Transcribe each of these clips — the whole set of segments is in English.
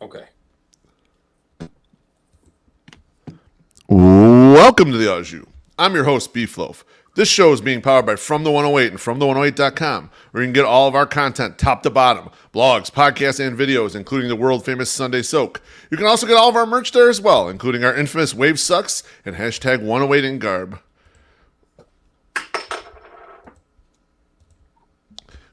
Okay. Welcome to the Au Jus. I'm your host, Beef Loaf. This show is being powered by From the 108 and FromThe108.com, where you can get all of our content top to bottom, blogs, podcasts, and videos, including the world-famous Sunday Soak. You can also get all of our merch there as well, including our infamous Wave Sucks and hashtag 108 in garb.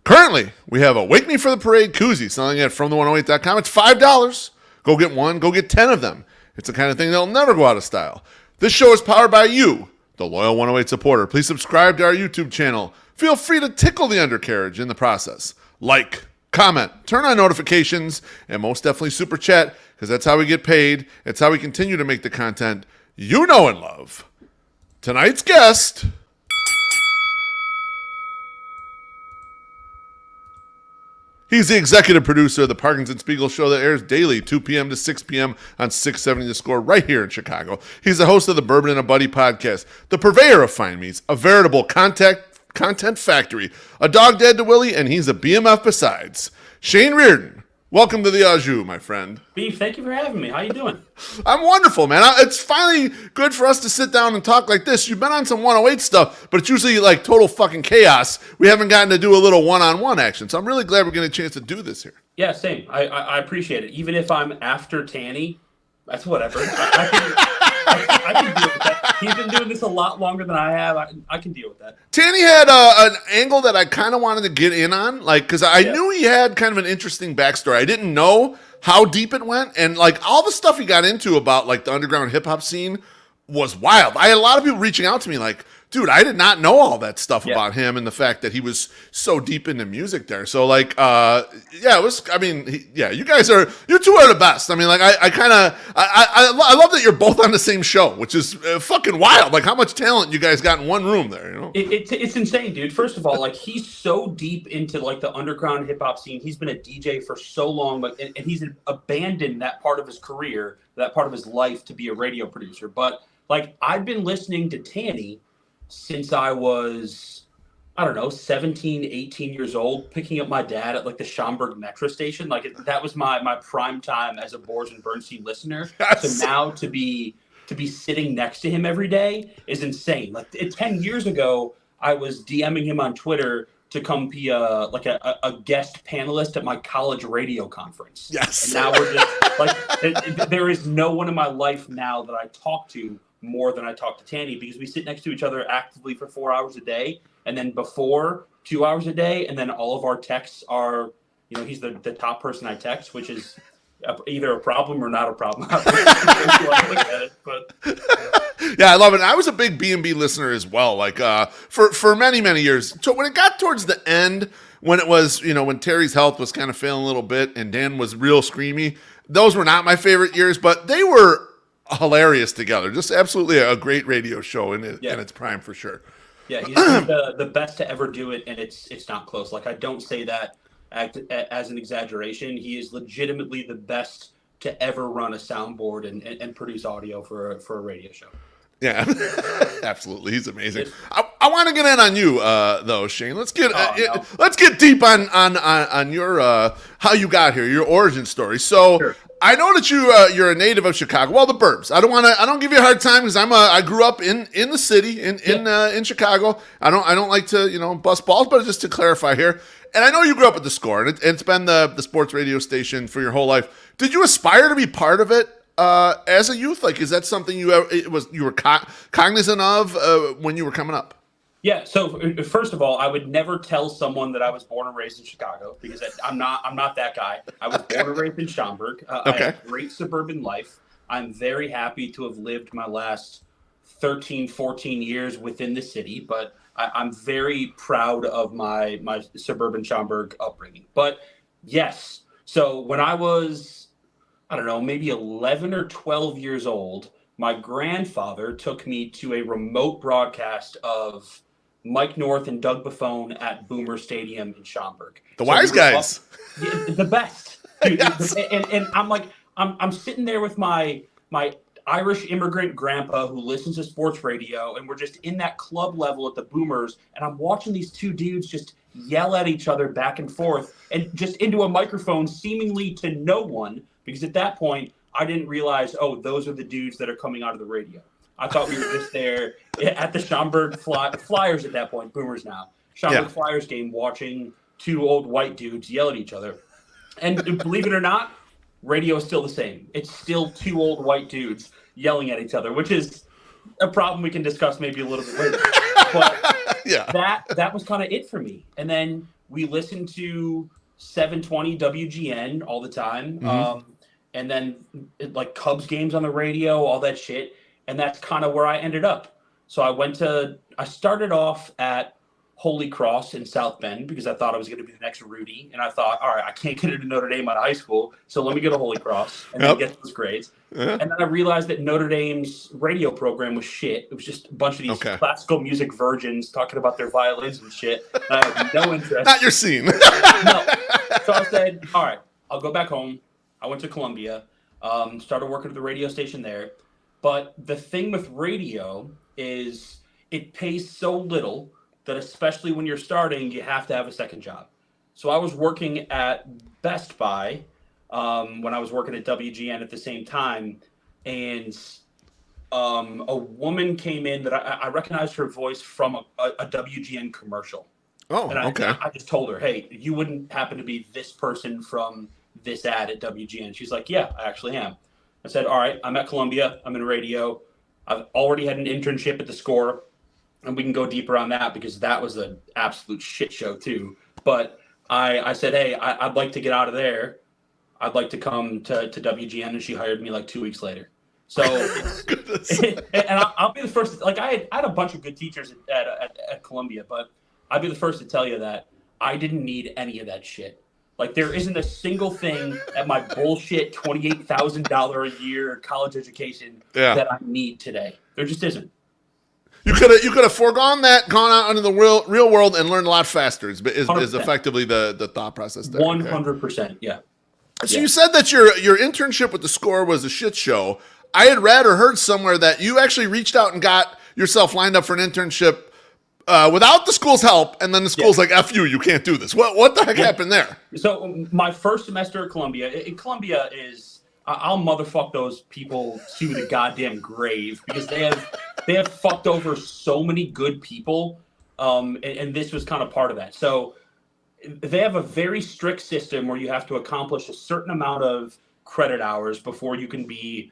Currently, we have a Wake Me for the Parade koozie selling at FromThe108.com. It's $5. Go get one, go get 10 of them. It's the kind of thing that'll never go out of style. This show is powered by you, the loyal 108 supporter. Please subscribe to our YouTube channel. Feel free to tickle the undercarriage in the process. Like, comment, turn on notifications, and most definitely super chat, because that's how we get paid. It's how we continue to make the content you know and love. Tonight's guest... He's the executive producer of the Parkinson Spiegel show that airs daily, 2 p.m. to 6 p.m. on 670 The Score right here in Chicago. He's the host of the Bourbon and a Buddy podcast, the purveyor of fine meats, a veritable content factory, a dog dead to Willie, and he's a BMF besides. Shane Riordan, welcome to the Au Jus, my friend. Beef, thank you for having me. How you doing? I'm wonderful, man. It's finally good for us to sit down and talk like this. You've been on some 108 stuff, but it's usually like total fucking chaos. We haven't gotten to do a little one-on-one action, so I'm really glad we're getting a chance to do this here. Yeah, same. I appreciate it. Even if I'm after Tanny, that's whatever. I can deal with that. He's been doing this a lot longer than I have. I can deal with that. Tanny had an angle that I kind of wanted to get in on, like, because I knew he had kind of an interesting backstory. I didn't know how deep it went, and like all the stuff he got into about like the underground hip hop scene was wild. I had a lot of people reaching out to me like, dude, I did not know all that stuff about him and the fact that he was so deep into music there. So like, it was, I mean, you guys you two are the best. I mean, like I love that you're both on the same show, which is fucking wild. Like how much talent you guys got in one room there, you know? It's insane, dude. First of all, like he's so deep into like the underground hip hop scene. He's been a DJ for so long, but and he's abandoned that part of his career, that part of his life to be a radio producer. But like I've been listening to Tanny since I was, I don't know, 17, 18 years old, picking up my dad at like the Schaumburg metro station. Like that was my prime time as a Boers and Bernstein listener. Yes. So now to be sitting next to him every day is insane. Like 10 years ago, I was DMing him on Twitter to come be a guest panelist at my college radio conference. Yes. And now we're just like, there is no one in my life now that I talk to more than I talk to Tanny, because we sit next to each other actively for 4 hours a day, and then before 2 hours a day, and then all of our texts are, you know, he's the top person I text, which is either a problem or not a problem. Yeah, I love it. I was a big B&B listener as well, like for many, many years. So when it got towards the end, when it was, you know, when Terry's health was kind of failing a little bit and Dan was real screamy, those were not my favorite years, but they were hilarious together. Just absolutely a great radio show in its prime for sure. Yeah, he's the best to ever do it, and it's not close. Like I don't say that as an exaggeration. He is legitimately the best to ever run a soundboard and produce audio for a radio show. Yeah, absolutely. He's amazing. I want to get in on you though, Shane. Let's get deep on your how you got here, your origin story. So. Sure. I know that you're a native of Chicago. Well, the burbs. I don't give you a hard time because I grew up in the city in Chicago. I don't like to bust balls, but just to clarify here. And I know you grew up at the Score, and it's been the sports radio station for your whole life. Did you aspire to be part of it as a youth? Like, is that something you were cognizant of when you were coming up? Yeah. So first of all, I would never tell someone that I was born and raised in Chicago, because I'm not that guy. I was born and raised in Schaumburg. I had a great suburban life. I'm very happy to have lived my last 13, 14 years within the city, but I'm very proud of my suburban Schaumburg upbringing. But yes, so when I was, I don't know, maybe 11 or 12 years old, my grandfather took me to a remote broadcast of Mike North and Doug Buffone at Boomer Stadium in Schaumburg. The wise guys. The best. Dude, yes. And I'm like, I'm sitting there with my Irish immigrant grandpa who listens to sports radio, and we're just in that club level at the Boomers, and I'm watching these two dudes just yell at each other back and forth and just into a microphone seemingly to no one, because at that point I didn't realize, oh, those are the dudes that are coming out of the radio. I thought we were just there at the Schaumburg Flyers at that point, Boomers now. Schaumburg Flyers game, watching two old white dudes yell at each other. And believe it or not, radio is still the same. It's still two old white dudes yelling at each other, which is a problem we can discuss maybe a little bit later. But that was kind of it for me. And then we listened to 720 WGN all the time. And then like Cubs games on the radio, all that shit. And that's kind of where I ended up. So I started off at Holy Cross in South Bend because I thought I was going to be the next Rudy. And I thought, all right, I can't get into Notre Dame out of high school, so let me go to Holy Cross and then get those grades. And then I realized that Notre Dame's radio program was shit. It was just a bunch of these classical music virgins talking about their violins and shit. And I had no interest. Not your scene. No. So I said, all right, I'll go back home. I went to Columbia, started working at the radio station there. But the thing with radio is it pays so little that especially when you're starting, you have to have a second job. So I was working at Best Buy when I was working at WGN at the same time. And a woman came in that I recognized her voice from a WGN commercial. Oh, and okay. I just told her, hey, you wouldn't happen to be this person from this ad at WGN. She's like, yeah, I actually am. I said, all right, I'm at Columbia. I'm in radio. I've already had an internship at the Score, and we can go deeper on that because that was an absolute shit show too. But I said, hey, I'd like to get out of there. I'd like to come to WGN, and she hired me like 2 weeks later. So, and I'll be the first. Like I had a bunch of good teachers at Columbia, but I'd be the first to tell you that I didn't need any of that shit. Like there isn't a single thing at my bullshit $28,000 a year college education that I need today. There just isn't. You could have foregone that, gone out into the real world, and learned a lot faster. Is effectively the thought process there. 100%, yeah. So you said that your internship with the Score was a shit show. I had read or heard somewhere that you actually reached out and got yourself lined up for an internship without the school's help, and then the school's like, F you can't do this. What the heck happened there? So my first semester at Columbia, Columbia is, I'll motherfuck those people to the goddamn grave because they have fucked over so many good people, and this was kind of part of that. So they have a very strict system where you have to accomplish a certain amount of credit hours before you can be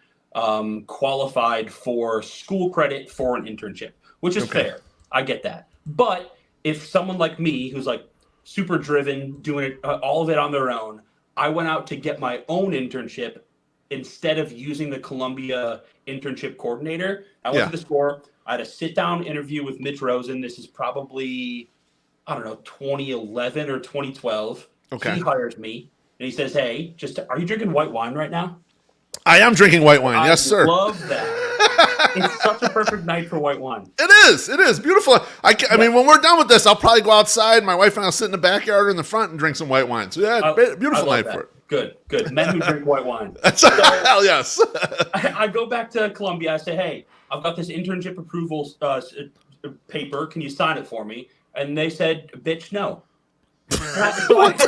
qualified for school credit for an internship, which is fair. I get that. But if someone like me, who's like super driven, doing it, all of it on their own, I went out to get my own internship instead of using the Columbia internship coordinator. I went to the Score. I had a sit-down interview with Mitch Rosen. This is probably, I don't know, 2011 or 2012. Okay. He hires me, and he says, hey, are you drinking white wine right now? I am drinking white wine. Yes, sir. I love that. It's such a perfect night for white wine. It is beautiful. I mean, when we're done with this, I'll probably go outside. My wife and I'll sit in the backyard or in the front and drink some white wine. So beautiful night for it. Good. Men who drink white wine. Hell yes. I go back to Columbia. I say, hey, I've got this internship approval paper. Can you sign it for me? And they said, bitch, no. I had to go back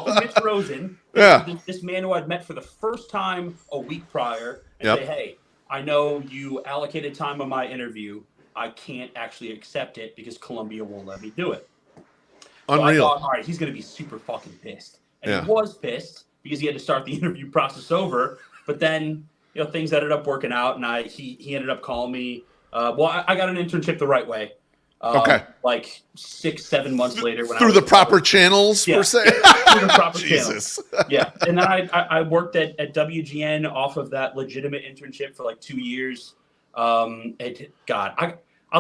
to Mitch Rosen, this man who I'd met for the first time a week prior, and say, hey, I know you allocated time on my interview. I can't actually accept it because Columbia won't let me do it. Unreal. So I thought, all right, he's going to be super fucking pissed. And he was pissed because he had to start the interview process over. But then, things ended up working out, and he ended up calling me. I got an internship the right way. Like 6-7 months later, through the proper channels, per se. Through the proper channels. Yeah, and then I worked at WGN off of that legitimate internship for like 2 years. I'll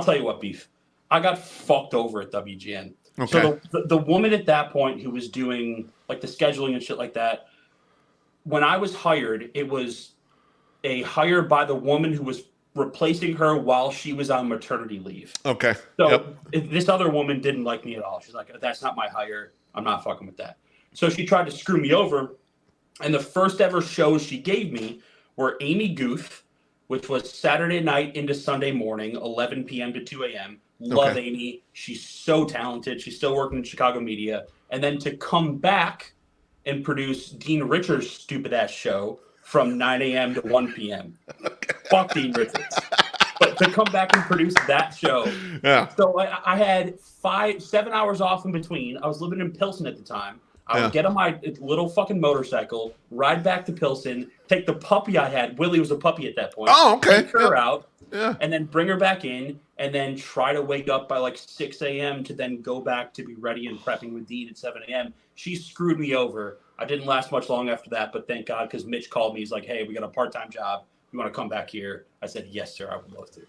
tell you what, Beef. I got fucked over at WGN. Okay. So the woman at that point who was doing like the scheduling and shit like that, when I was hired, it was a hire by the woman who was replacing her while she was on maternity leave. Okay. So this other woman didn't like me at all. She's like, that's not my hire. I'm not fucking with that. So she tried to screw me over. And the first ever shows she gave me were Amy Guth, which was Saturday night into Sunday morning, 11 p.m. to 2 a.m. Love Amy. She's so talented. She's still working in Chicago media. And then to come back and produce Dean Richards' stupid-ass show from 9 a.m. to 1 p.m. Fuck Dean Richards. But to come back and produce that show. Yeah. So I had 7 hours off in between. I was living in Pilsen at the time. I would get on my little fucking motorcycle, ride back to Pilsen, take the puppy I had. Willie was a puppy at that point. Oh, okay. Take her out, and then bring her back in, and then try to wake up by like 6 a.m. to then go back to be ready and prepping with Dean at 7 a.m. She screwed me over. I didn't last much long after that, but thank God, because Mitch called me. He's like, hey, we got a part-time job. You want to come back here? I said, yes, sir, I would love to.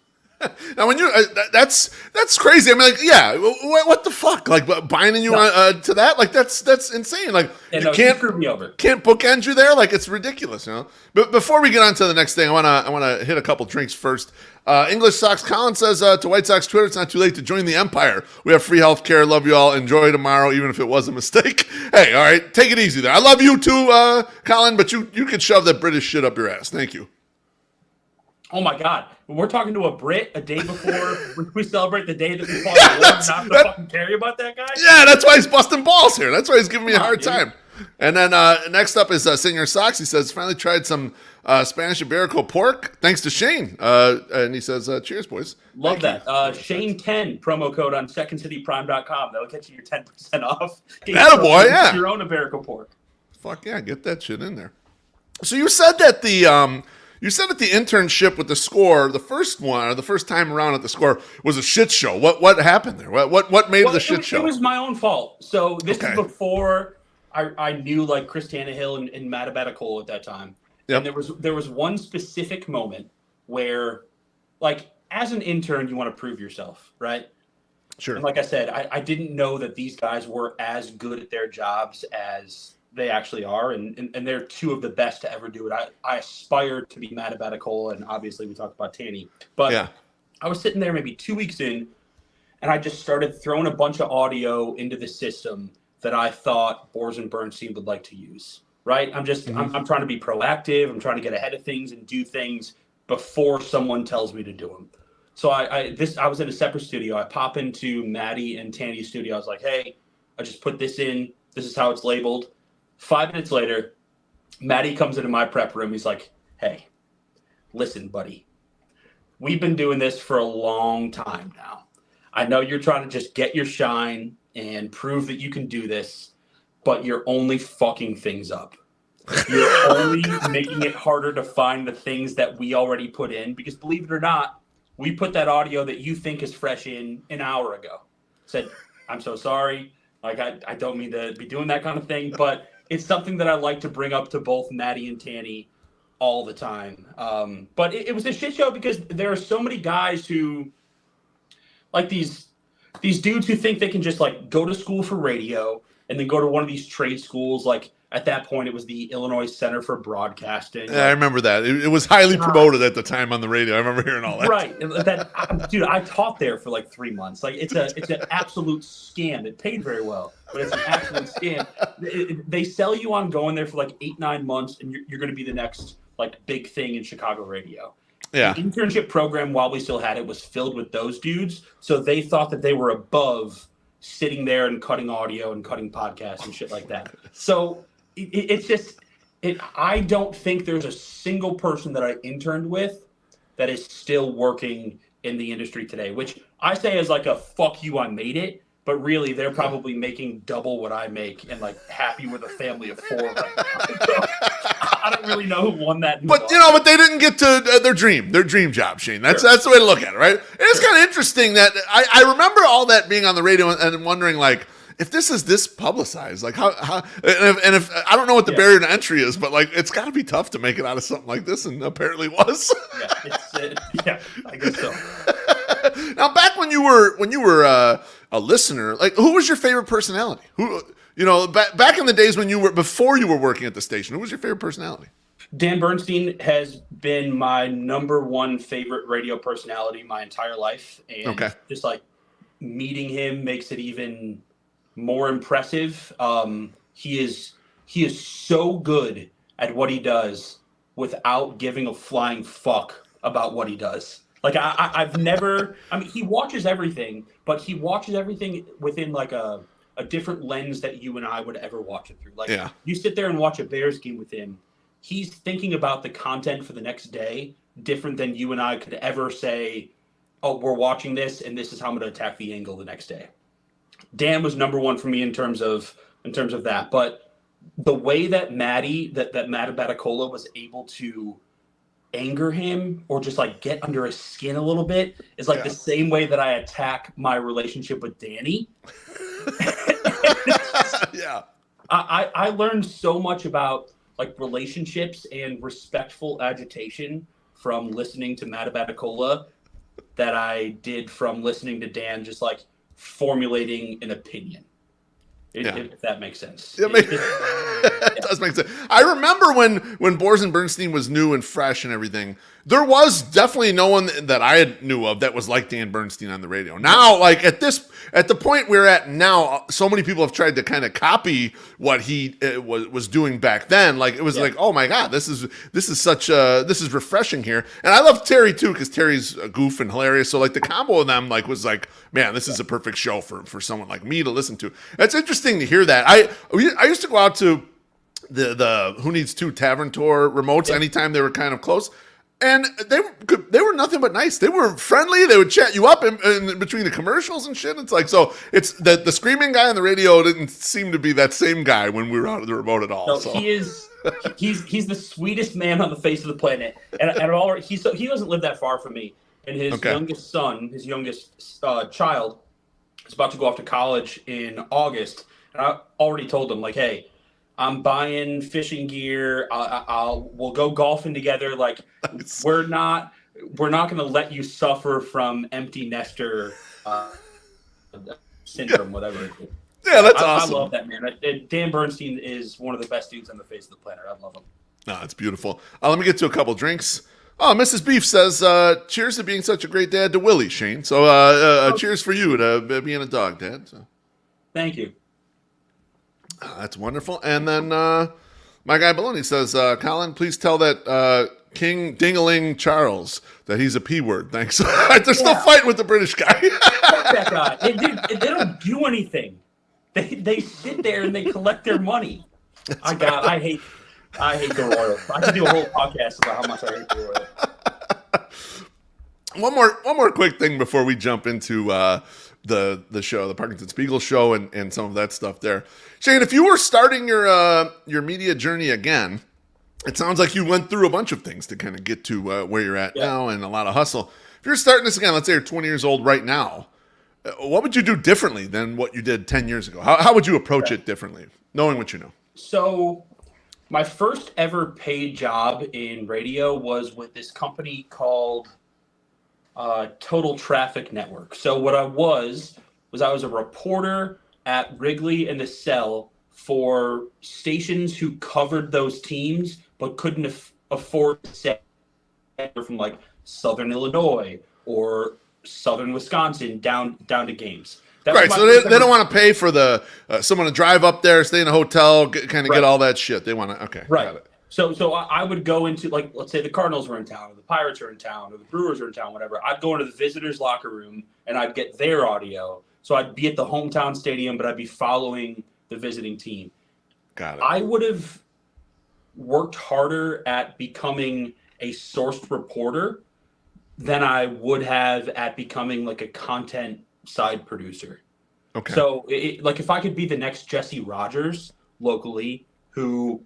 Now, when you that's crazy. I mean, like, yeah, what the fuck? Like, binding you to that? Like, that's insane. Like, you can't screw me over. Can't bookend you there. Like, it's ridiculous, you know. But before we get on to the next thing, I wanna hit a couple drinks first. English Sox Colin says to White Sox Twitter, it's not too late to join the empire. We have free health care. Love you all. Enjoy tomorrow, even if it was a mistake. Hey, all right, take it easy there. I love you too, Colin, but you could shove that British shit up your ass. Thank you. Oh my God! We're talking to a Brit a day before we celebrate the day that we fought the war. Not to fucking care about that guy. Yeah, that's why he's busting balls here. That's why he's giving me a hard time. And then next up is Senior Sox. He says finally tried some Spanish Iberico pork thanks to Shane. And he says, "Cheers, boys." Love that. Shane 10 promo code on SecondCityPrime.com. That'll get you your 10% off. Attaboy, yeah. Your own Iberico pork. Fuck yeah, get that shit in there. So you said that the internship with the Score, the first one or the first time around at the Score, was a shit show. What happened there? What made the shit show? It was my own fault. So this is before I knew like Chris Tannehill and Matt Abedicole at that time. Yep. And there was one specific moment where, like, as an intern, you want to prove yourself, right? Sure. And like I said, I didn't know that these guys were as good at their jobs as they actually are, and they're two of the best to ever do it. I aspire to be Matt Abedicole, and obviously we talked about Tanny. But I was sitting there maybe 2 weeks in, and I just started throwing a bunch of audio into the system that I thought Bors and Bernstein would like to use, right? I'm trying to be proactive. I'm trying to get ahead of things and do things before someone tells me to do them. So I was in a separate studio. I pop into Maddie and Tanny's studio. I was like, hey, I just put this in. This is how it's labeled. 5 minutes later, Maddie comes into my prep room. He's like, hey, listen, buddy, we've been doing this for a long time now. I know you're trying to just get your shine and prove that you can do this, but you're only fucking things up. You're only making it harder to find the things that we already put in, because believe it or not, we put that audio that you think is fresh in an hour ago. Said, I'm so sorry. Like, I don't mean to be doing that kind of thing, but it's something that I like to bring up to both Maddie and Tanny all the time. But it was a shit show because there are so many guys who, like these dudes who think they can just like go to school for radio and then go to one of these trade schools. Like at that point, it was the Illinois Center for Broadcasting. Yeah, I remember that. It was highly promoted at the time on the radio. I remember hearing all that. Right. Dude, I taught there for like 3 months. Like it's an absolute scam. It paid very well, but it's an absolute scam. They sell you on going there for like 8-9 months, and you're going to be the next like big thing in Chicago radio. Yeah. The internship program, while we still had it, was filled with those dudes. So they thought that they were above sitting there and cutting audio and cutting podcasts and shit like that. So it's just, I don't think there's a single person that I interned with that is still working in the industry today, which I say is like a fuck you, I made it. But really, they're probably making double what I make and like happy with a family of 4 right now. So, I don't really know who won that. But but they didn't get to their dream job, Shane. That's the way to look at it, right? It's kind of interesting that I remember all that being on the radio and wondering like, if this is this publicized, like how and if I don't know what the barrier to entry is, but like it's got to be tough to make it out of something like this, and apparently was. I guess so. Now, back when you were a listener, like who was your favorite personality? Who back in the days when before you were working at the station, who was your favorite personality? Dan Bernstein has been my number one favorite radio personality my entire life, and just like meeting him makes it even more impressive. He is so good at what he does without giving a flying fuck about what he does. Like I've never. I mean, he watches everything, but he watches everything within like a different lens that you and I would ever watch it through. Like you sit there and watch a Bears game with him, he's thinking about the content for the next day different than you and I could ever say, oh, we're watching this and this is how I'm going to attack the angle the next day. Dan was number one for me in terms of that. But the way that Matt Batacola was able to anger him or just like get under his skin a little bit is like the same way that I attack my relationship with Danny. I learned so much about like relationships and respectful agitation from listening to Matt Batacola that I did from listening to Dan just like formulating an opinion. If that makes sense. It does make sense. I remember when Boers and Bernstein was new and fresh and everything, there was definitely no one that I knew of that was like Dan Bernstein on the radio. Now, like at the point we're at now, so many people have tried to kind of copy what he was doing back then. Like it was like, oh my God, this is refreshing here. And I love Terry too, because Terry's a goof and hilarious. So like the combo of them like was like, man, this is a perfect show for someone like me to listen to. It's interesting to hear that. I used to go out to the Who Needs Two Tavern Tour remotes anytime they were kind of close. And they were nothing but nice. They were friendly. They would chat you up in between the commercials and shit. It's like, so it's the screaming guy on the radio didn't seem to be that same guy when we were out of the remote at all. No, so. He's the sweetest man on the face of the planet. And he doesn't live that far from me. And his youngest son, his youngest child, is about to go off to college in August. And I already told him, like, hey, I'm buying fishing gear. We'll go golfing together. Like, nice. We're not going to let you suffer from empty nester syndrome, whatever it is. Yeah, that's awesome. I love that, man. Dan Bernstein is one of the best dudes on the face of the planet. I love him. No, it's beautiful. Let me get to a couple drinks. Oh, Mrs. Beef says, cheers to being such a great dad to Willie, Shane. So cheers for you to being a dog, Dad. So. Thank you. That's wonderful. And then my guy Baloney says, Colin, please tell that King Dingaling Charles that he's a P word. Thanks. They're still fighting with the British guy. Fuck that guy. They don't do anything. They sit there and they collect their money. I hate the Royals. I could do a whole podcast about how much I hate the Royals. One more quick thing before we jump into the show, the Parkinson Spiegel show, and some of that stuff there. Shane, if you were starting your media journey again, it sounds like you went through a bunch of things to kind of get to where you're at now, and a lot of hustle. If you're starting this again, let's say you're 20 years old right now, what would you do differently than what you did 10 years ago? How would you approach it differently, knowing what you know? So my first ever paid job in radio was with this company called Total Traffic Network. So what I was a reporter at Wrigley and the Cell for stations who covered those teams but couldn't afford to say from like Southern Illinois or Southern Wisconsin down to games. Right, so they don't want to pay for the someone to drive up there, stay in a hotel, get all that shit. They want to got it. So I would go into, like, let's say the Cardinals were in town, or the Pirates are in town, or the Brewers are in town, whatever. I'd go into the visitors' locker room and I'd get their audio. So I'd be at the hometown stadium, but I'd be following the visiting team. Got it. I would have worked harder at becoming a sourced reporter than I would have at becoming like a content side producer. Okay. So like if I could be the next Jesse Rogers locally, who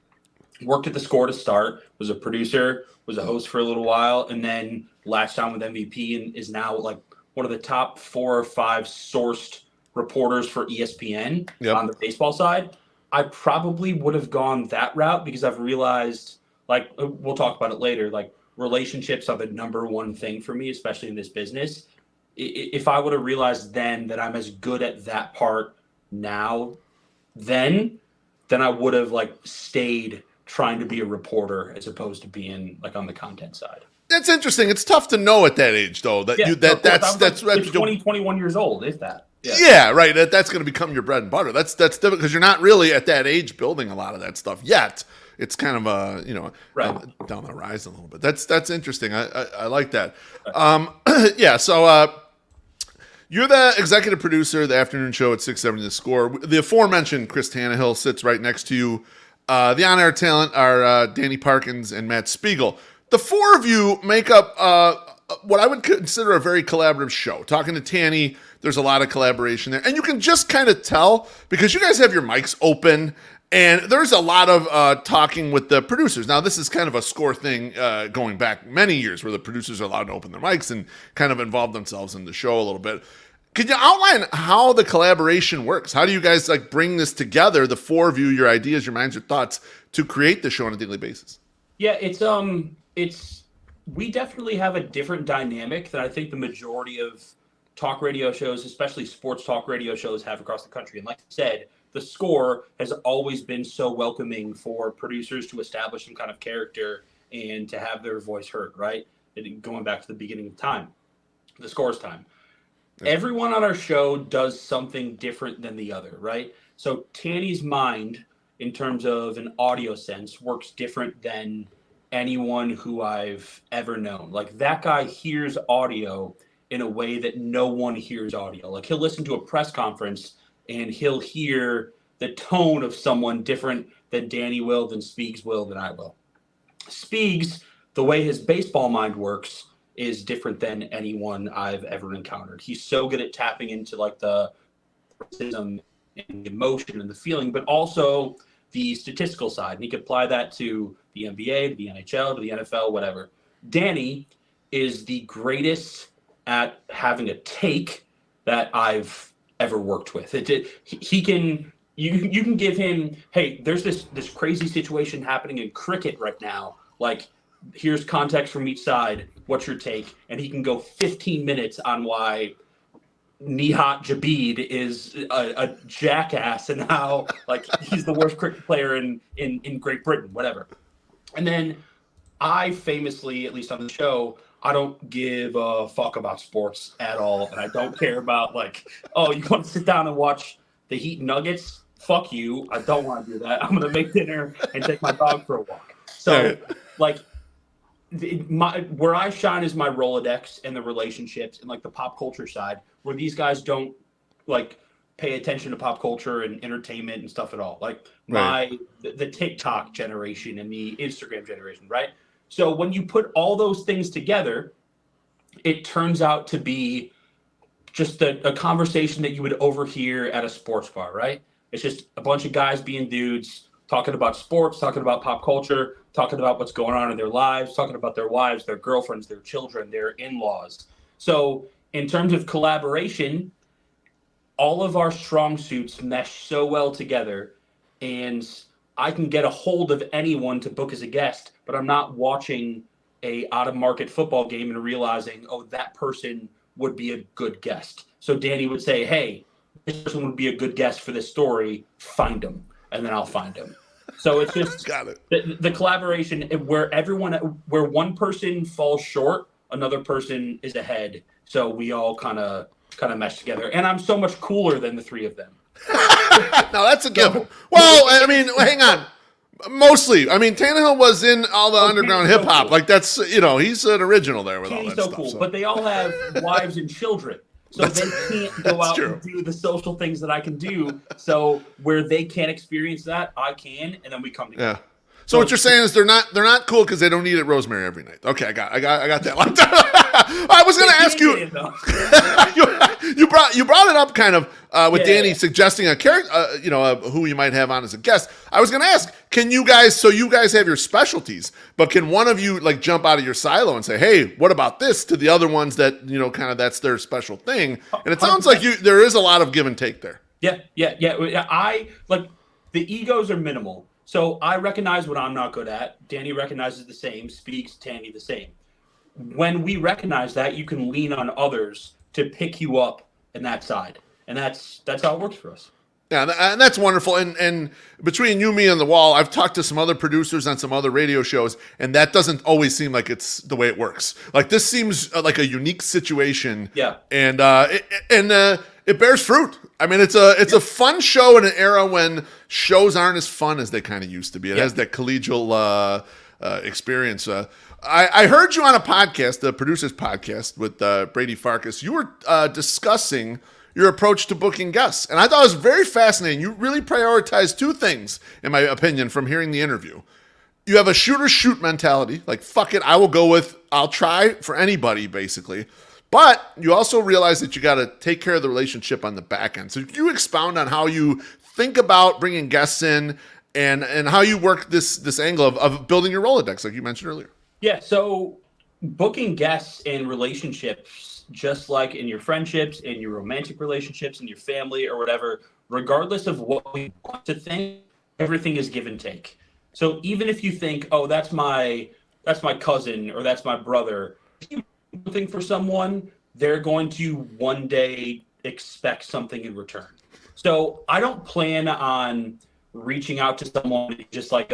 worked at the Score to start, was a producer, was a host for a little while, and then latched on with MVP and is now like one of the top 4 or 5 sourced reporters for ESPN on the baseball side, I probably would have gone that route because I've realized, like, we'll talk about it later, like relationships are the number one thing for me, especially in this business. If I would have realized then that I'm as good at that part now, then I would have like stayed trying to be a reporter as opposed to being like on the content side. That's interesting. It's tough to know at that age, though. That's 20, 21 years old. Is that? Yeah, right. That's going to become your bread and butter. That's different because you're not really at that age building a lot of that stuff yet. It's kind of down the horizon a little bit. That's interesting. I like that. Yeah. So you're the executive producer of the afternoon show at 670 The Score. The aforementioned Chris Tannehill sits right next to you. The on-air talent are Danny Parkins and Matt Spiegel. The four of you make up what I would consider a very collaborative show. Talking to Tanny, there's a lot of collaboration there. And you can just kind of tell because you guys have your mics open and there's a lot of talking with the producers. Now, this is kind of a Score thing going back many years where the producers are allowed to open their mics and kind of involve themselves in the show a little bit. Could you outline how the collaboration works? How do you guys like bring this together, the four of you, your ideas, your minds, your thoughts, to create the show on a daily basis? Yeah, we definitely have a different dynamic than I think the majority of talk radio shows, especially sports talk radio shows, have across the country. And like I said, the Score has always been so welcoming for producers to establish some kind of character and to have their voice heard, right? And going back to the beginning of time, the Score's time. Everyone on our show does something different than the other, right? So Tanny's mind, in terms of an audio sense, works different than anyone who I've ever known. Like that guy hears audio in a way that no one hears audio. Like he'll listen to a press conference and he'll hear the tone of someone different than Danny will, than Speegs will, than I will. Speegs, the way his baseball mind works, is different than anyone I've ever encountered. He's so good at tapping into like the rhythm and the emotion and the feeling, but also the statistical side. And he could apply that to the NBA, to the NHL, to the NFL, whatever. Danny is the greatest at having a take that I've ever worked with. He can, you can give him, hey, there's this crazy situation happening in cricket right now. Like, here's context from each side. What's your take? And he can go 15 minutes on why Nihat Jabid is a jackass and how like he's the worst cricket player in Great Britain, whatever. And then I famously, at least on the show, I don't give a fuck about sports at all. And I don't care about like, oh, you want to sit down and watch the Heat Nuggets? Fuck you. I don't want to do that. I'm going to make dinner and take my dog for a walk. So like, where I shine is my Rolodex and the relationships and like the pop culture side, where these guys don't like pay attention to pop culture and entertainment and stuff at all. Like the TikTok generation and the Instagram generation, right? So when you put all those things together, it turns out to be just a conversation that you would overhear at a sports bar, right? It's just a bunch of guys being dudes talking about sports, talking about pop culture, talking about what's going on in their lives, talking about their wives, their girlfriends, their children, their in-laws. So in terms of collaboration, all of our strong suits mesh so well together, and I can get a hold of anyone to book as a guest, but I'm not watching a out-of-market football game and realizing, oh, that person would be a good guest. So Danny would say, hey, this person would be a good guest for this story, find him, and then I'll find him. So it's just Got it. The collaboration where one person falls short, another person is ahead. So we all kind of mesh together. And I'm so much cooler than the three of them. No, that's a given. Well, I mean, hang on. Mostly. I mean, Tannehill was in all the underground hip hop. Cool. Like that's, he's an original there with all that stuff. Cool. So. But they all have wives and children. So they can't go out and do the social things that I can do. So where they can't experience that, I can, and then we come together. Yeah. So what you're saying is they're not cool because they don't eat at Rosemary every night. Okay, I got that. I was going to ask you. you brought it up kind of with Danny suggesting a character, who you might have on as a guest. I was going to ask, can you guys? So you guys have your specialties, but can one of you like jump out of your silo and say, hey, what about this to the other ones that kind of that's their special thing? And it sounds like there is a lot of give and take there. Yeah. I like the egos are minimal. So I recognize what I'm not good at. Danny recognizes the same, speaks Tanny the same. When we recognize that, you can lean on others to pick you up in that side. And that's how it works for us. Yeah, and that's wonderful. And between you, me, and the wall, I've talked to some other producers on some other radio shows, and that doesn't always seem like it's the way it works. Like this seems like a unique situation. Yeah. And it bears fruit. I mean, it's a fun show in an era when shows aren't as fun as they kind of used to be. It has that collegial experience. I heard you on a podcast, the Producers Podcast with Brady Farkas. You were discussing your approach to booking guests, and I thought it was very fascinating. You really prioritize two things, in my opinion, from hearing the interview. You have a shoot mentality, like, fuck it, I'll try for anybody, basically. But you also realize that you got to take care of the relationship on the back end. So you expound on how you think about bringing guests in and how you work this angle of building your Rolodex, like you mentioned earlier. Yeah, so booking guests in relationships, just like in your friendships, in your romantic relationships, in your family or whatever, regardless of what we want to think, everything is give and take. So even if you think, oh, that's my cousin or that's my brother, if you do something for someone, they're going to one day expect something in return. So I don't plan on reaching out to someone just like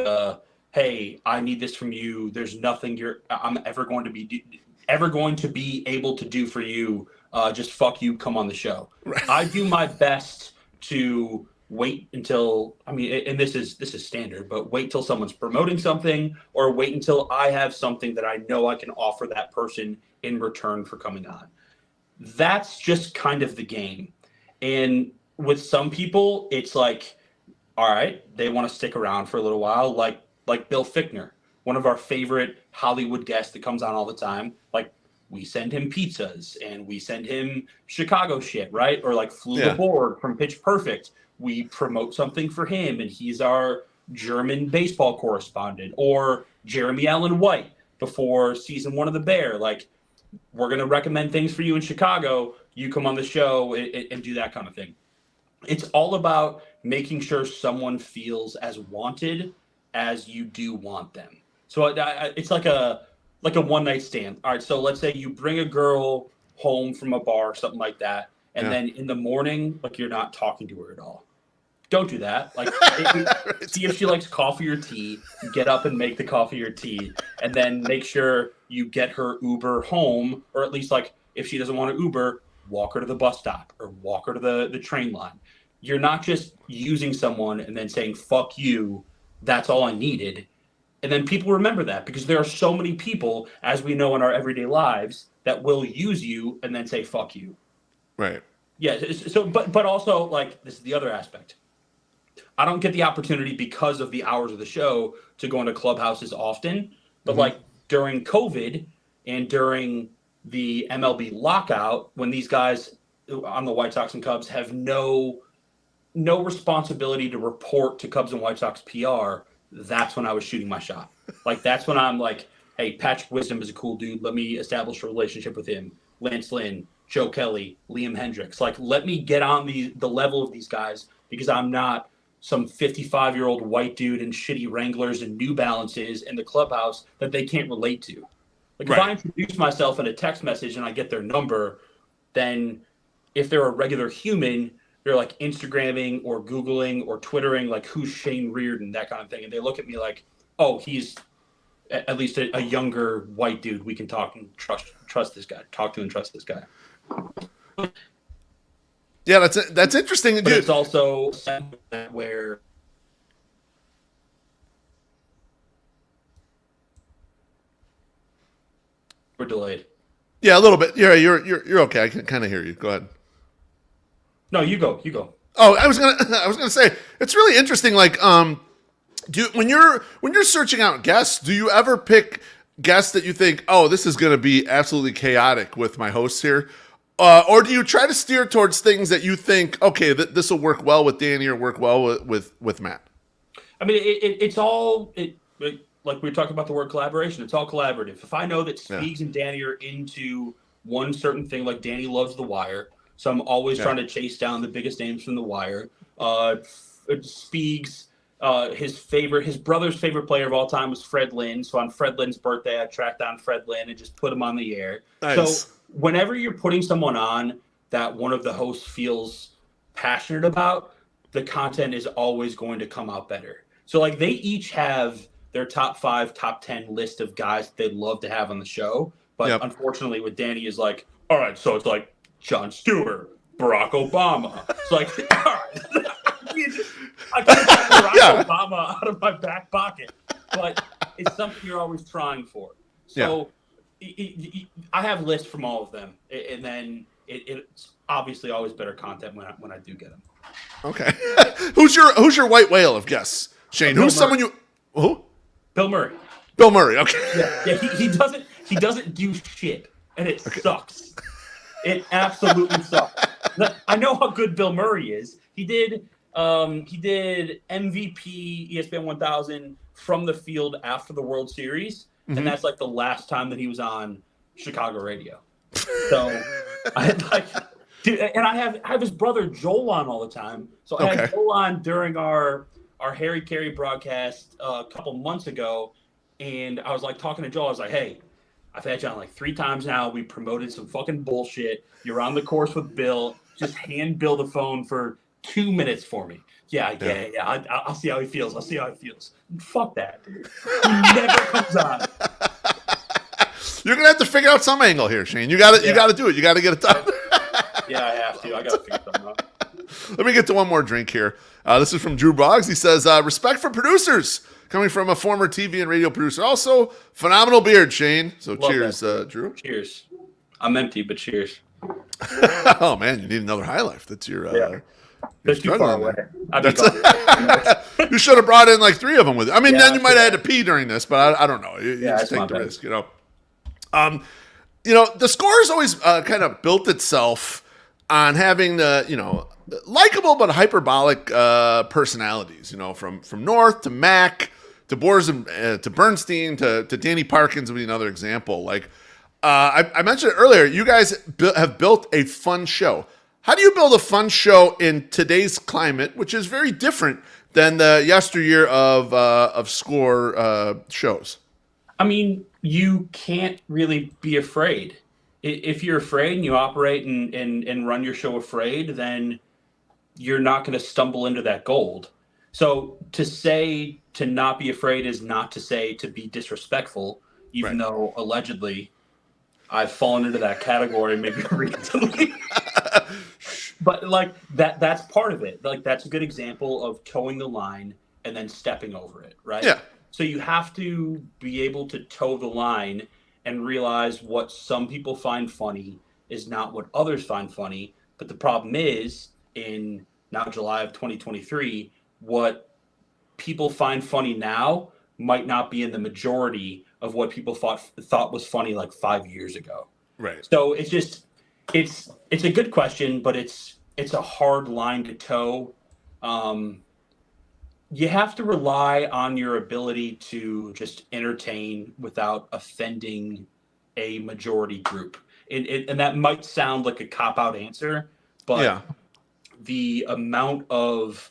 hey, I need this from you. There's nothing I'm ever going to be able to do for you. Just fuck you, come on the show. Right. I do my best to wait until, and this is standard, but wait till someone's promoting something or wait until I have something that I know I can offer that person in return for coming on. That's just kind of the game. And with some people, it's like, all right, they want to stick around for a little while, like Bill Fichtner, one of our favorite Hollywood guests that comes on all the time. Like, we send him pizzas and we send him Chicago shit, right? Or like Flula Borg from Pitch Perfect. We promote something for him and he's our German baseball correspondent. Or Jeremy Allen White before season 1 of The Bear. Like, we're going to recommend things for you in Chicago. You come on the show and do that kind of thing. It's all about making sure someone feels as wanted as you do want them. So it's like a one-night stand. All right, so let's say you bring a girl home from a bar or something like that, and then in the morning, like, you're not talking to her at all. Don't do that. Like, see if she likes coffee or tea. Get up and make the coffee or tea, and then make sure you get her Uber home, or at least, like, if she doesn't want to Uber, walk her to the bus stop or walk her to the train line. You're not just using someone and then saying, fuck you, that's all I needed. And then people remember that because there are so many people, as we know in our everyday lives, that will use you and then say, fuck you. Right. Yeah. So, but also, like, this is the other aspect. I don't get the opportunity because of the hours of the show to go into clubhouses often, but like during COVID and during the MLB lockout, when these guys on the White Sox and Cubs have no responsibility to report to Cubs and White Sox PR, that's when I was shooting my shot. Like, that's when I'm like, hey, Patrick Wisdom is a cool dude. Let me establish a relationship with him. Lance Lynn, Joe Kelly, Liam Hendricks. Like, let me get on the level of these guys because I'm not some 55-year-old white dude in shitty Wranglers and New Balances in the clubhouse that they can't relate to. Like, if I introduce myself in a text message and I get their number, then if they're a regular human, they're like Instagramming or Googling or Twittering, like, who's Shane Riordan, that kind of thing. And they look at me like, oh, he's at least a younger white dude. We can talk and trust this guy. Talk to and trust this guy. Yeah, that's interesting. But it's also where we're delayed. Yeah, a little bit. You're okay. I can kind of hear you. Go ahead. No, you go. Oh, I was gonna say it's really interesting. Like, when you're searching out guests, do you ever pick guests that you think, oh, this is gonna be absolutely chaotic with my hosts here, or do you try to steer towards things that you think, okay, this will work well with Danny or work well with Matt? I mean, it's all like we were talking about the word collaboration. It's all collaborative. If I know that Speaks and Danny are into one certain thing, like Danny loves The Wire. So I'm always trying to chase down the biggest names from The Wire. Speaks, his brother's favorite player of all time was Fred Lynn. So on Fred Lynn's birthday, I tracked down Fred Lynn and just put him on the air. Nice. So whenever you're putting someone on that one of the hosts feels passionate about, the content is always going to come out better. So like they each have their top 5, top 10 list of guys they'd love to have on the show. But unfortunately with Danny is like, all right, so it's like Jon Stewart, Barack Obama. It's like, all right. I can't take Barack Obama out of my back pocket, but it's something you're always trying for. So I have lists from all of them, and then it's obviously always better content when I do get them. Okay. Who's your white whale of guests, Shane? Who's someone you? Who? Bill Murray. Bill Murray. Okay. Yeah. He doesn't do shit, and it sucks. It absolutely sucks. I know how good Bill Murray is. He did MVP ESPN 1000 from the field after the World Series, and that's like the last time that he was on Chicago radio. So I have his brother Joel on all the time. So I had Joel on during our Harry Carey broadcast a couple months ago, and I was like talking to Joel. I was like, hey, I've had you on like 3 times now. We promoted some fucking bullshit. You're on the course with Bill. Just hand Bill the phone for 2 minutes for me. Yeah. I'll see how he feels. Fuck that, dude. He never comes on. You're gonna have to figure out some angle here, Shane. You got to do it. You got to get it done. Yeah, I have to. I got to figure something out. Let me get to one more drink here. This is from Drew Boggs. He says, respect for producers, coming from a former TV and radio producer. Also, phenomenal beard, Shane. So Love cheers, that. Drew. Cheers. I'm empty, but cheers. Oh, man, you need another High Life. That's your... They're too far away. You should have brought in like 3 of them with you. I mean, then you might have had to pee during this, but I don't know. You just take the risk, you know. The score has always kind of built itself on having the, likable but hyperbolic personalities, from North to Mac to Boers to Bernstein to Danny Parkins would be another example. Like I mentioned it earlier, you guys have built a fun show. How do you build a fun show in today's climate, which is very different than the yesteryear of score shows? I mean, you can't really be afraid. If you're afraid and you operate and run your show afraid, then you're not going to stumble into that gold. So to say to not be afraid is not to say to be disrespectful, even though allegedly I've fallen into that category maybe recently. But like that's part of it. Like that's a good example of towing the line and then stepping over it, right? Yeah. So you have to be able to toe the line and realize what some people find funny is not what others find funny. But the problem is, in now July of 2023, what people find funny now might not be in the majority of what people thought was funny like 5 years ago. Right. So it's just it's a good question, but it's a hard line to toe. You have to rely on your ability to just entertain without offending a majority group. And that might sound like a cop-out answer, but the amount of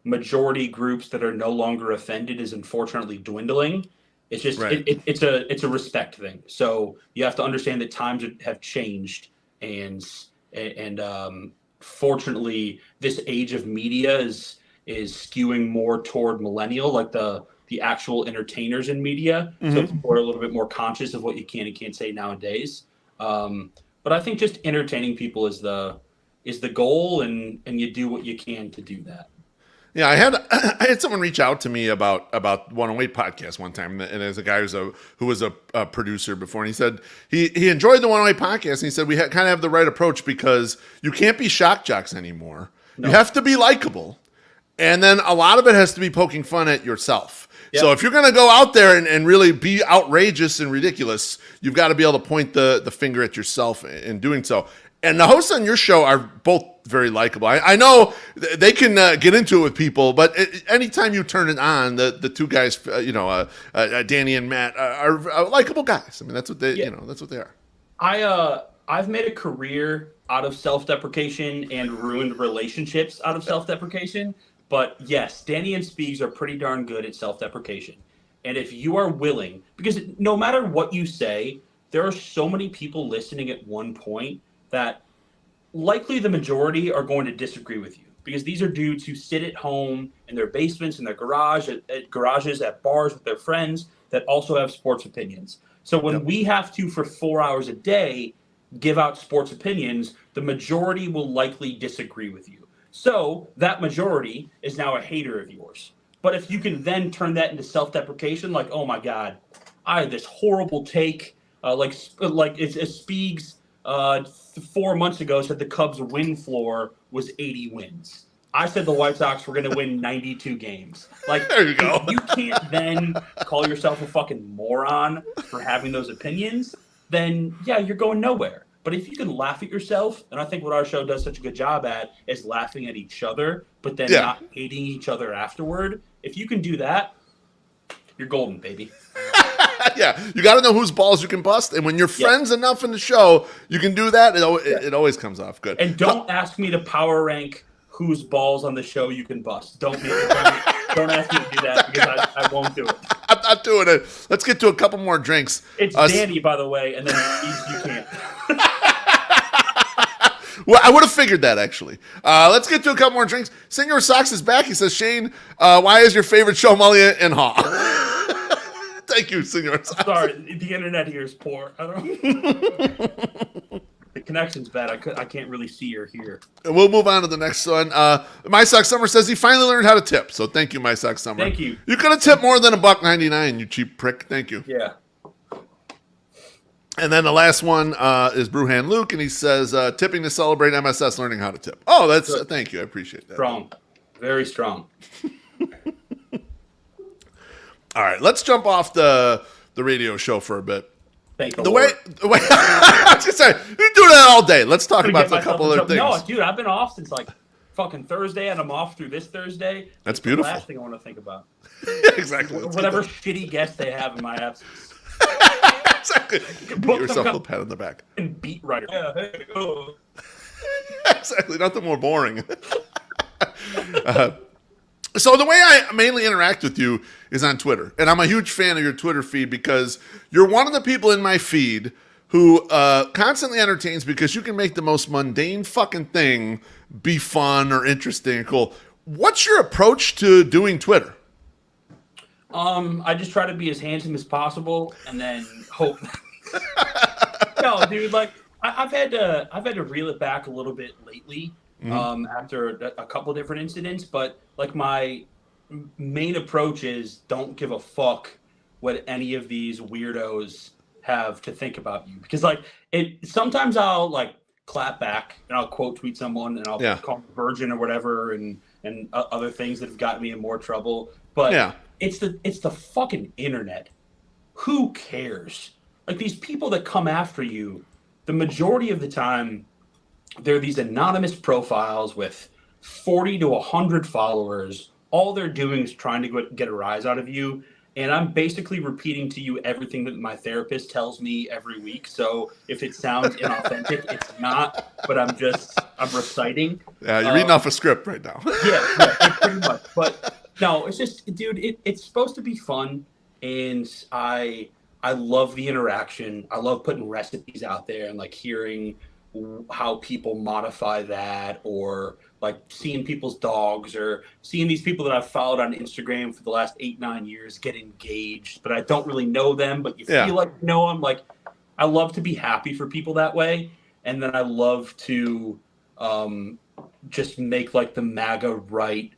majority groups that are no longer offended is unfortunately dwindling. It's just it's a respect thing. So you have to understand that times have changed, and fortunately, this age of media is skewing more toward millennial, like the actual entertainers in media. Mm-hmm. So people are a little bit more conscious of what you can and can't say nowadays. But I think just entertaining people is the goal, and you do what you can to do that. Yeah, I had someone reach out to me about 108 podcast one time, and as a guy who was a producer before, and he said he enjoyed the 108 podcast, and he said we kind of have the right approach because you can't be shock jocks anymore. No. You have to be likable, and then a lot of it has to be poking fun at yourself. Yep. So if you're going to go out there and really be outrageous and ridiculous, you've got to be able to point the finger at yourself in doing so. And the hosts on your show are both very likable. I know they can get into it with people, but anytime you turn it on, the 2 guys, Danny and Matt, are likable guys. I mean, that's what they, that's what they are. I've made a career out of self-deprecation and ruined relationships out of self-deprecation. But yes, Danny and Speegs are pretty darn good at self-deprecation. And if you are willing, because no matter what you say, there are so many people listening at one point that likely the majority are going to disagree with you, because these are dudes who sit at home in their basements, in their garages, at bars with their friends that also have sports opinions. So when we have to, for 4 hours a day, give out sports opinions, the majority will likely disagree with you. So that majority is now a hater of yours. But if you can then turn that into self-deprecation, like, oh my God, I had this horrible take, like it's Speegs 4 months ago said the Cubs' win floor was 80 wins. I said the White Sox were going to win 92 games. Like, there you go. If you can't then call yourself a fucking moron for having those opinions, then yeah, you're going nowhere. But if you can laugh at yourself, and I think what our show does such a good job at is laughing at each other, but then not hating each other afterward. If you can do that, you're golden, baby. Yeah, you got to know whose balls you can bust, and when you're friends enough in the show, you can do that. It always comes off good. And don't ask me to power rank whose balls on the show you can bust. Don't ask me to do that because I won't do it. I'm not doing it. Let's get to a couple more drinks. It's Danny, by the way, and then you can't. Well, I would have figured that, actually. Let's get to a couple more drinks. Senor Sox is back. He says, Shane, why is your favorite show Mully and Haw? Thank you, Senor Sox. Sorry, the internet here is poor. I don't. The connection's bad. I can't really see or hear. We'll move on to the next one. My Sox Summer says he finally learned how to tip. So thank you, My Sox Summer. Thank you. You could have tipped more than $1.99, you cheap prick. Thank you. Yeah. And then the last one is Brewhan Luke, and he says tipping to celebrate MSS learning how to tip. Oh, that's thank you. I appreciate that. Strong, very strong. All right, let's jump off the radio show for a bit. Thank you. The way I was just saying, you do that all day. Let's talk about a couple other things. No, dude, I've been off since like fucking Thursday, and I'm off through this Thursday. That's beautiful. The last thing I want to think about. Exactly. Whatever shitty guests they have in my absence. Exactly. Put yourself a pat on the back. And beat writer. Yeah, hey, go. Exactly. Nothing more boring. So the way I mainly interact with you is on Twitter. And I'm a huge fan of your Twitter feed because you're one of the people in my feed who constantly entertains because you can make the most mundane fucking thing be fun or interesting and cool. What's your approach to doing Twitter? I just try to be as handsome as possible and then hope. No, dude, like I've had to reel it back a little bit lately. After a couple different incidents, but like my main approach is don't give a fuck what any of these weirdos have to think about you, because like sometimes I'll like clap back and I'll quote tweet someone and I'll call them a virgin or whatever and other things that have gotten me in more trouble, but it's the fucking internet. Who cares? Like these people that come after you, the majority of the time they're these anonymous profiles with 40 to 100 followers. All they're doing is trying to get a rise out of you. And I'm basically repeating to you everything that my therapist tells me every week. So if it sounds inauthentic, it's not, but I'm reciting. Yeah, you're reading off a script right now. yeah, pretty much. But no, it's just, dude, it's supposed to be fun. And I love the interaction. I love putting recipes out there and like hearing how people modify that, or like seeing people's dogs, or seeing these people that I've followed on Instagram for the last 8-9 years get engaged, but I don't really know them, but you feel like you know them. Like I love to be happy for people that way. And then I love to just make like the MAGA right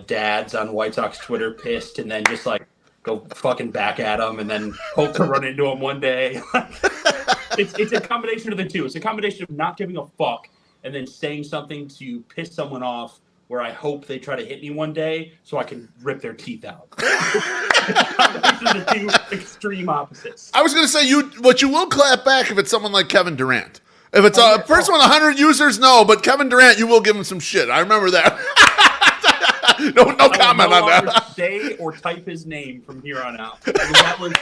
dads on White Sox Twitter pissed, and then just like go fucking back at them and then hope to run into them one day. It's a combination of the two. It's a combination of not giving a fuck and then saying something to piss someone off where I hope they try to hit me one day so I can rip their teeth out. It's a combination of the two extreme opposites. I was going to say, you will clap back if it's someone like Kevin Durant. If it's a person with 100 users, no, but Kevin Durant, you will give him some shit. I remember that. No comment on that. Say or type his name from here on out. That was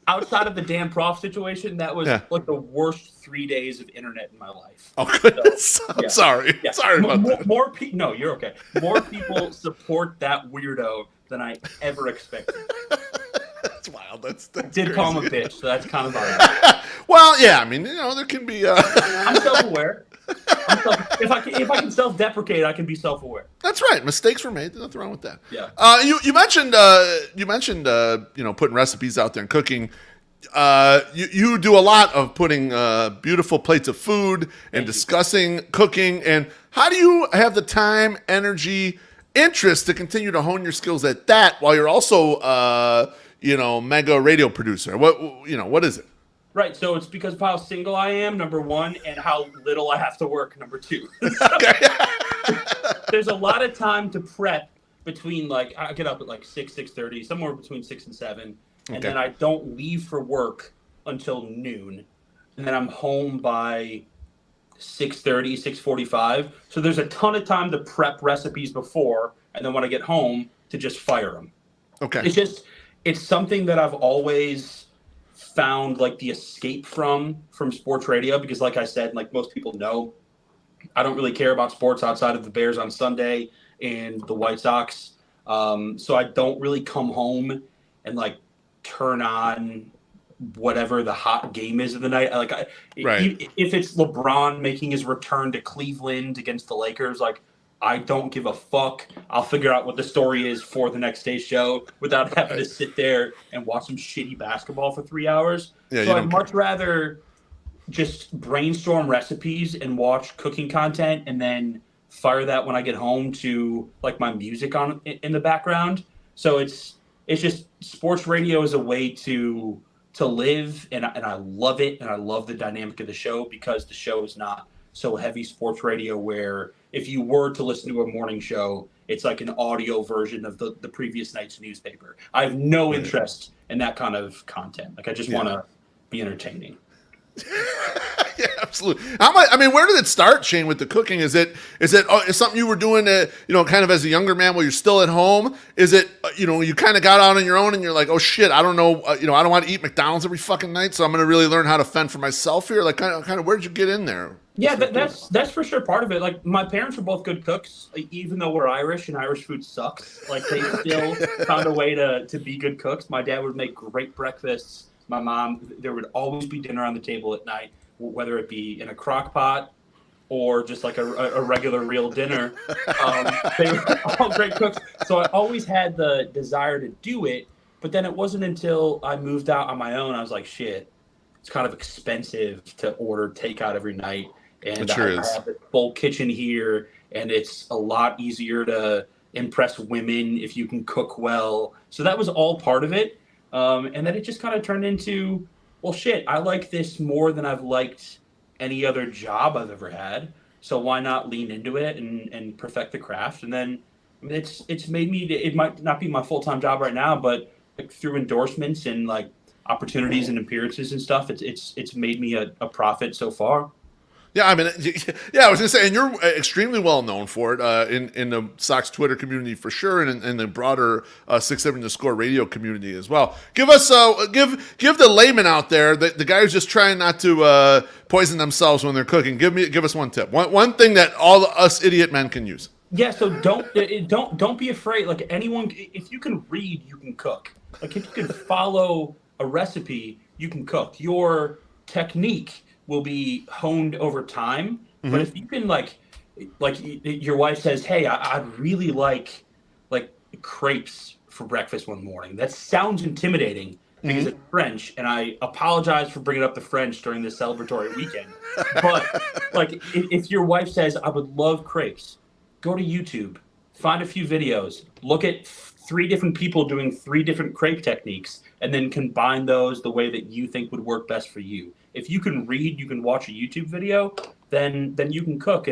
outside of the Dan Prof situation. That was like the worst 3 days of internet in my life. Oh goodness! So, I'm sorry. Yeah. Sorry about that. No, you're okay. More people support that weirdo than I ever expected. That's wild. That's did call him a bitch, so that's kind of odd. Well, yeah. I mean, there can be. I'm self-aware. If I can self-deprecate, I can be self-aware. That's right. Mistakes were made. There's nothing wrong with that. Yeah. You mentioned putting recipes out there and cooking. you do a lot of putting beautiful plates of food and discussing cooking. And how do you have the time, energy, interest to continue to hone your skills at that while you're also, mega radio producer? What is it? Right, so it's because of how single I am, number one, and how little I have to work, number two. There's a lot of time to prep between, I get up at 6:30, somewhere between 6 and 7, and then I don't leave for work until noon, and then I'm home by 6:30, 6:45. So there's a ton of time to prep recipes before, and then when I get home, to just fire them. Okay. It's something that I've always found the escape from sports radio, because like I said, like most people know, I don't really care about sports outside of the Bears on Sunday and the White Sox. So I don't really come home and turn on whatever the hot game is of the night. If it's LeBron making his return to Cleveland against the Lakers, I don't give a fuck. I'll figure out what the story is for the next day's show without having to sit there and watch some shitty basketball for 3 hours. So I'd much rather just brainstorm recipes and watch cooking content and then fire that when I get home to my music on in the background. So it's just sports radio is a way to live, and I love it, and I love the dynamic of the show because the show is not so heavy sports radio where if you were to listen to a morning show, it's like an audio version of the previous night's newspaper. I have no interest in that kind of content. I just want to be entertaining. Yeah, absolutely. Where did it start, Shane, with the cooking? Is it something you were doing, kind of as a younger man while you're still at home? Is it, you kind of got out on your own and you're like, oh shit, I don't know, I don't want to eat McDonald's every fucking night, so I'm going to really learn how to fend for myself here? Kind of, where did you get in there? Yeah, that's for sure part of it. My parents were both good cooks, even though we're Irish and Irish food sucks. They still found a way to be good cooks. My dad would make great breakfasts. My mom, there would always be dinner on the table at night, whether it be in a crock pot or just a regular real dinner. They were all great cooks. So I always had the desire to do it. But then it wasn't until I moved out on my own, I was like, shit, it's kind of expensive to order takeout every night. And I have a full kitchen here, and it's a lot easier to impress women if you can cook well. So that was all part of it. And then it just kind of turned into, well, shit, I like this more than I've liked any other job I've ever had. So why not lean into it and perfect the craft? And then it's made me, it might not be my full-time job right now, but through endorsements and opportunities and appearances and stuff, it's made me a profit so far. Yeah, I was going to say, and you're extremely well known for it in the Sox Twitter community for sure, and in the broader 670 The Score radio community as well. Give us, give the layman out there, the guy who's just trying not to poison themselves when they're cooking. Give us one tip, one thing that all us idiot men can use. Yeah, so don't be afraid. Anyone, if you can read, you can cook. If you can follow a recipe, you can cook. Your technique will be honed over time. Mm-hmm. But if you can your wife says, hey, I'd really like crepes for breakfast one morning. That sounds intimidating because it's French, and I apologize for bringing up the French during this celebratory weekend. But if your wife says, I would love crepes, go to YouTube, find a few videos, look at 3 different people doing 3 different crepe techniques, and then combine those the way that you think would work best for you. If you can read, you can watch a YouTube video, then you can cook.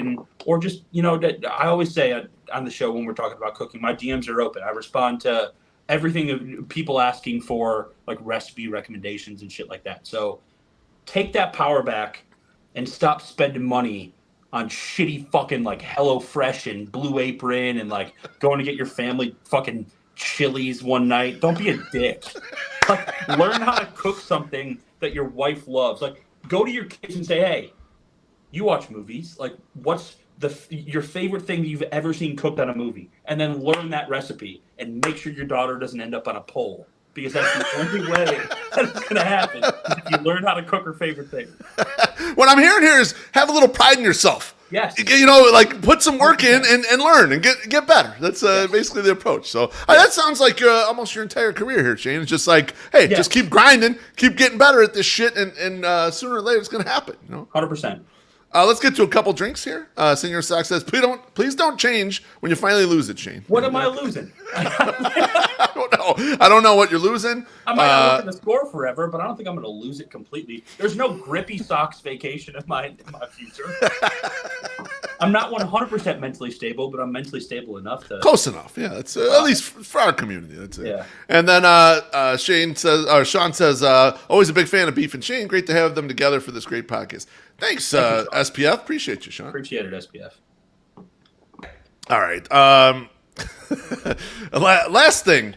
Or just, I always say on the show when we're talking about cooking, my DMs are open. I respond to everything of people asking for recipe recommendations and shit like that. So take that power back and stop spending money on shitty fucking HelloFresh and Blue Apron and going to get your family fucking Chili's one night. Don't be a dick. Learn how to cook something that your wife loves. Go to your kids and say, hey, you watch movies. What's your favorite thing that you've ever seen cooked on a movie? And then learn that recipe and make sure your daughter doesn't end up on a pole, because that's the only way that it's going to happen if you learn how to cook her favorite thing. What I'm hearing here is have a little pride in yourself. Yes. Like put some work in and learn and get better. That's basically the approach. So that sounds like almost your entire career here, Shane. It's just like, hey, just keep grinding, keep getting better at this shit, and sooner or later it's going to happen. 100%. Let's get to a couple drinks here. Senior Sock says, please don't change when you finally lose it, Shane. What am I losing? I don't know what you're losing. I might not look at the score forever, but I don't think I'm going to lose it completely. There's no grippy Sox vacation in my future. I'm not 100% mentally stable, but I'm mentally stable enough to. Close enough, yeah. That's at least for our community. That's it. Yeah. And then Sean says, always a big fan of Beef and Shane. Great to have them together for this great podcast. Thanks, SPF. Appreciate you, Sean. Appreciate it, SPF. All right. Last thing.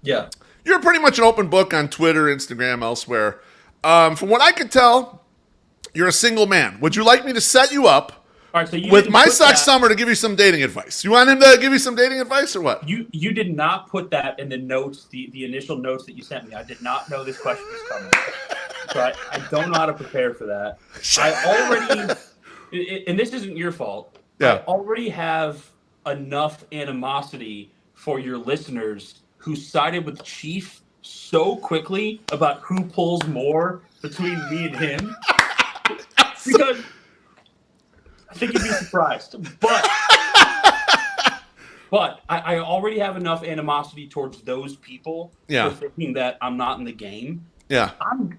Yeah. You're pretty much an open book on Twitter, Instagram, elsewhere. From what I could tell, you're a single man. Would you like me to set you up all right, so with my Sock Summer to give you some dating advice? You want him to give you some dating advice or what? You did not put that in the notes, the initial notes that you sent me. I did not know this question was coming. So I don't know how to prepare for that. I already, and this isn't your fault. Yeah. I already have enough animosity for your listeners who sided with Chief so quickly about who pulls more between me and him. Because I think you'd be surprised. But I already have enough animosity towards those people for thinking that I'm not in the game. Yeah.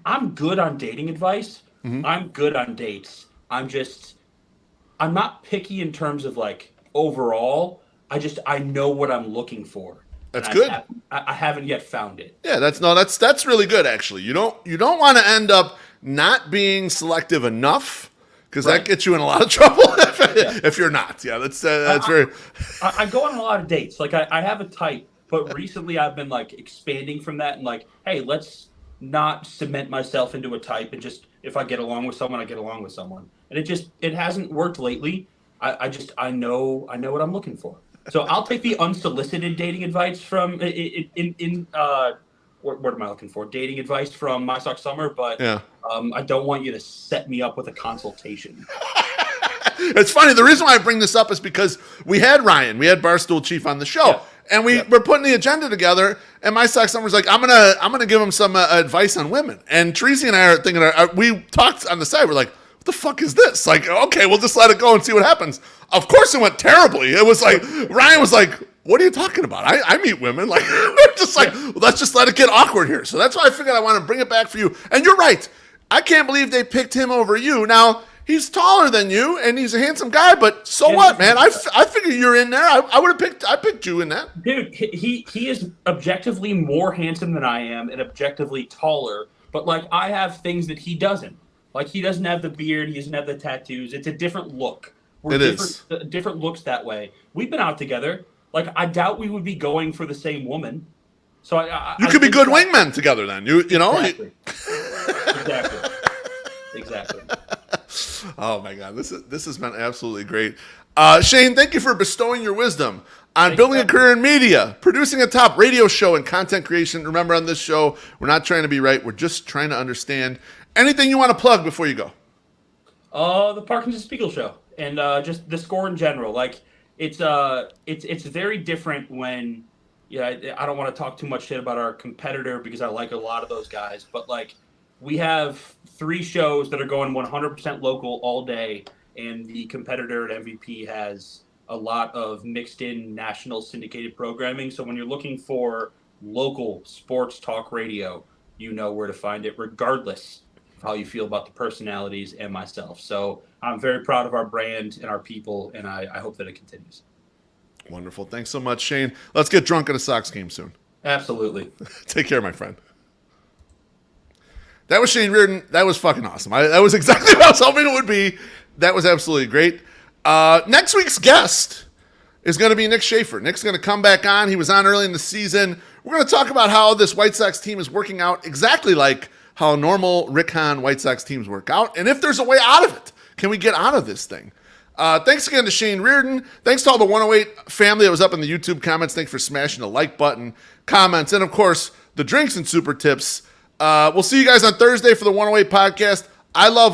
I'm good on dating advice. Mm-hmm. I'm good on dates. I'm not picky in terms of like overall. I know what I'm looking for. That's good. I haven't yet found it. Yeah, that's really good actually. You don't want to end up not being selective enough because that gets you in a lot of trouble if you're not. Yeah, that's very. I go on a lot of dates. Like I have a type, but recently I've been like expanding from that and like, hey, let's not cement myself into a type and just if I get along with someone, I get along with someone. And it hasn't worked lately. I know what I'm looking for. So I'll take the unsolicited dating advice from what am I looking for? Dating advice from My Sock Summer, but I don't want you to set me up with a consultation. It's funny. The reason why I bring this up is because we had Barstool Chief on the show. Yeah. And we're putting the agenda together, and My Sock Summer's like, I'm gonna give him some advice on women. And Tracy and I are thinking, we talked on the side. We're like, what the fuck is this? Like, okay, we'll just let it go and see what happens. Of course, it went terribly. It was like Ryan was like, what are you talking about? I meet women. Like, we're just like, well, let's just let it get awkward here. So that's why I figured I want to bring it back for you. And you're right. I can't believe they picked him over you. Now, he's taller than you, and he's a handsome guy, but so what, man? I figure you're in there. I picked you in that. Dude, he is objectively more handsome than I am and objectively taller, but, like, I have things that he doesn't. Like, he doesn't have the beard. He doesn't have the tattoos. It's a different look. We're different looks that way. We've been out together. Like, I doubt we would be going for the same woman. So you could be good wingmen together then. You know? Exactly. Oh my God, this has been absolutely great. Shane, thank you for bestowing your wisdom on building a career in media, producing a top radio show and content creation. Remember, on this show, we're not trying to be right. We're just trying to understand. Anything you want to plug before you go? The Parkinson Spiegel show and just the score in general. Like, it's very different when, I don't want to talk too much shit about our competitor because I like a lot of those guys, but like, we have 3 shows that are going 100% local all day, and the competitor at MVP has a lot of mixed in national syndicated programming. So when you're looking for local sports talk radio, you know where to find it, regardless of how you feel about the personalities and myself. So I'm very proud of our brand and our people, and I hope that it continues. Wonderful. Thanks so much, Shane. Let's get drunk at a Sox game soon. Absolutely. Take care, my friend. That was Shane Riordan. That was fucking awesome. That was exactly what I was hoping it would be. That was absolutely great. Next week's guest is going to be Nick Schaefer. Nick's going to come back on. He was on early in the season. We're going to talk about how this White Sox team is working out exactly like how normal Rick Hahn White Sox teams work out, and if there's a way out of it. Can we get out of this thing? Thanks again to Shane Riordan. Thanks to all the 108 family that was up in the YouTube comments. Thanks for smashing the like button, comments, and, of course, the drinks and super tips. We'll see you guys on Thursday for the 108 podcast. I love all